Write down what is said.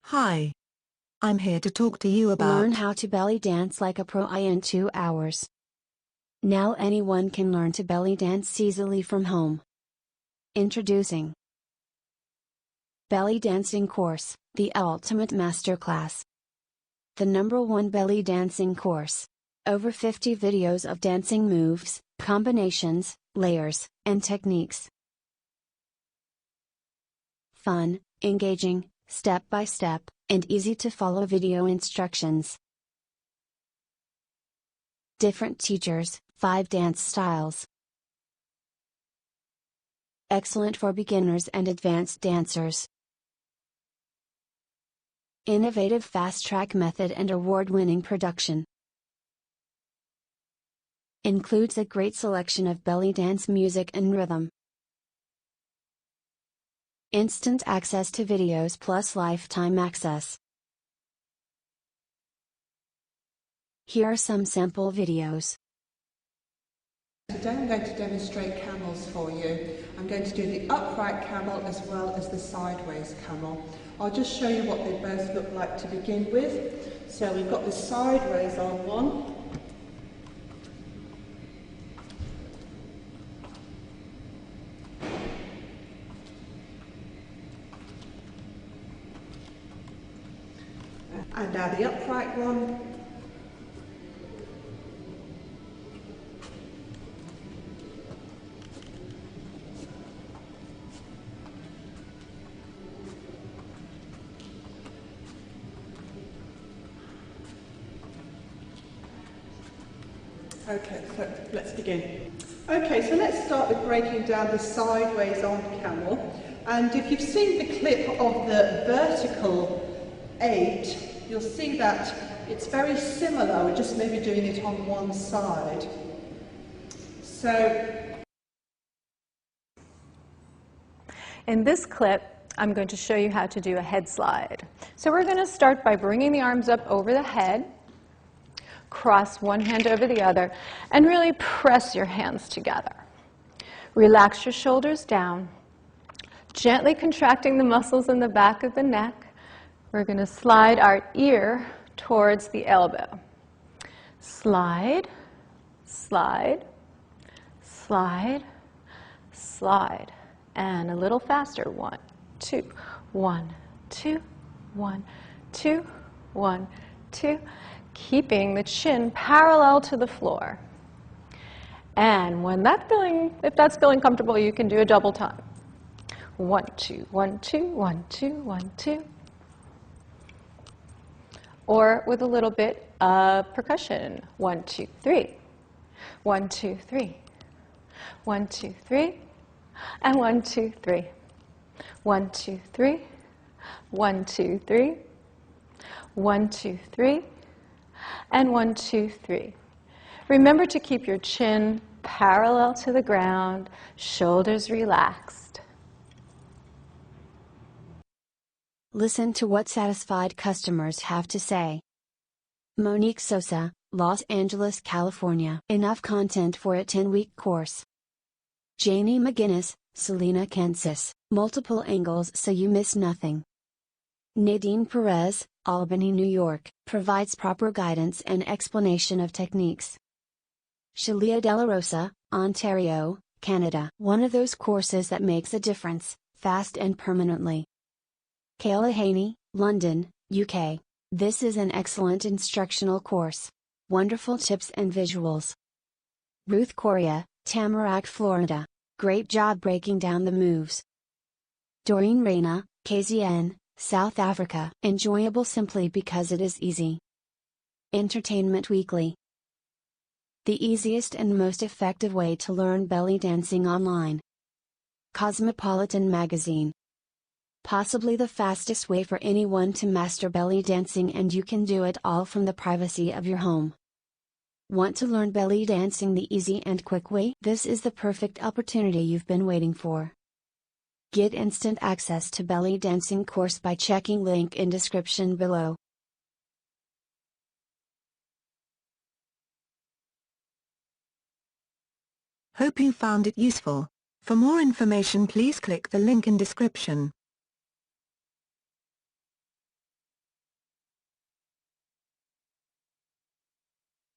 Hi. I'm here to talk to you about Learn how to belly dance like a pro in 2 hours. Now anyone can learn to belly dance easily from home. Introducing Belly Dancing Course, the Ultimate Masterclass. The #1 belly dancing course. Over 50 videos of dancing moves, combinations, layers, and techniques. Fun, engaging, step-by-step, and easy-to-follow video instructions. Different teachers, 5 dance styles. Excellent for beginners and advanced dancers. Innovative fast-track method and award-winning production. Includes a great selection of belly dance music and rhythm. Instant access to videos plus lifetime access. Here are some sample videos. Today I'm going to demonstrate camels for you. I'm going to do the upright camel as well as the sideways camel. I'll just show you what they both look like to begin with. So we've got the sideways on one. And now the upright one. Okay, so let's begin. Okay, so let's start with breaking down the sideways on camel. And if you've seen the clip of the vertical 8, you'll see that it's very similar, we're just maybe doing it on one side. So, in this clip, I'm going to show you how to do a head slide. So we're going to start by bringing the arms up over the head, cross one hand over the other, and really press your hands together. Relax your shoulders down, gently contracting the muscles in the back of the neck. We're going to slide our ear towards the elbow. Slide, slide, slide, slide. And a little faster. 1, 2, 1, 2, 1, 2, 1, 2. Keeping the chin parallel to the floor. And if that's feeling comfortable, you can do a double time. 1, 2, 1, 2, 1, 2, 1, 2. Or with a little bit of percussion. 1, 2, 3. 1, 2, 3. 1, 2, 3. And 1, 2, 3. 1, 2, 3. 1, 2, 3. 1, 2, 3. And 1, 2, 3. Remember to keep your chin parallel to the ground, shoulders relaxed. Listen to what satisfied customers have to say. Monique Sosa, Los Angeles, California. Enough content for a 10-week course. Janie McGinnis, Salina, Kansas. Multiple angles so you miss nothing. Nadine Perez, Albany, New York, provides proper guidance and explanation of techniques. Shalia Della Rosa, Ontario, Canada. One of those courses that makes a difference, fast and permanently. Kayla Haney, London, UK. This is an excellent instructional course. Wonderful tips and visuals. Ruth Correa, Tamarack, Florida. Great job breaking down the moves. Doreen Reyna, KZN, South Africa. Enjoyable simply because it is easy. Entertainment Weekly. The easiest and most effective way to learn belly dancing online. Cosmopolitan Magazine. Possibly the fastest way for anyone to master belly dancing, and you can do it all from the privacy of your home. Want to learn belly dancing the easy and quick way? This is the perfect opportunity you've been waiting for. Get instant access to belly dancing course by checking link in description below. Hope you found it useful. For more information, please click the link in description.